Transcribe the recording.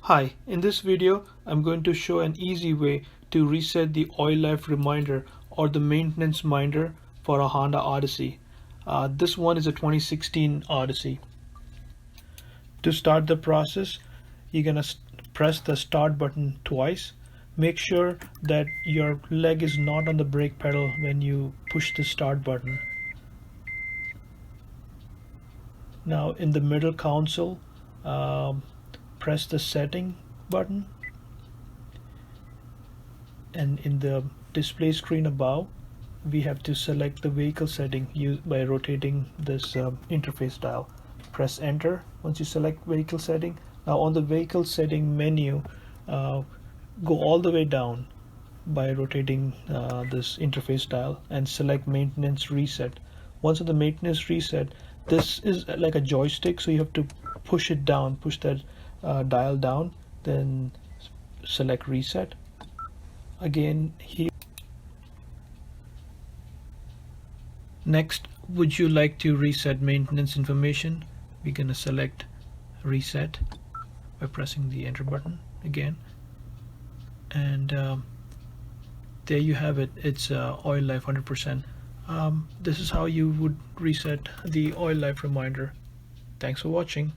Hi, in this video I'm going to show an easy way to reset the oil life reminder or the maintenance reminder for a Honda Odyssey. This one is a 2016 Odyssey. To start the process, you're gonna press the start button twice. Make sure that your leg is not on the brake pedal when you push the start button. Now in the middle console, press the setting button, and in the display screen above we have to select the vehicle setting by rotating this interface dial. Press enter once you select vehicle setting. Now on the vehicle setting menu, go all the way down by rotating this interface dial and select maintenance reset. Once on the maintenance reset, this is like a joystick, so you have to push it down, push that dial down, then select reset. Again here. Next, would you like to reset maintenance information? We're gonna select reset by pressing the enter button again, and there you have it. It's oil life 100%. This is how you would reset the oil life reminder. Thanks for watching.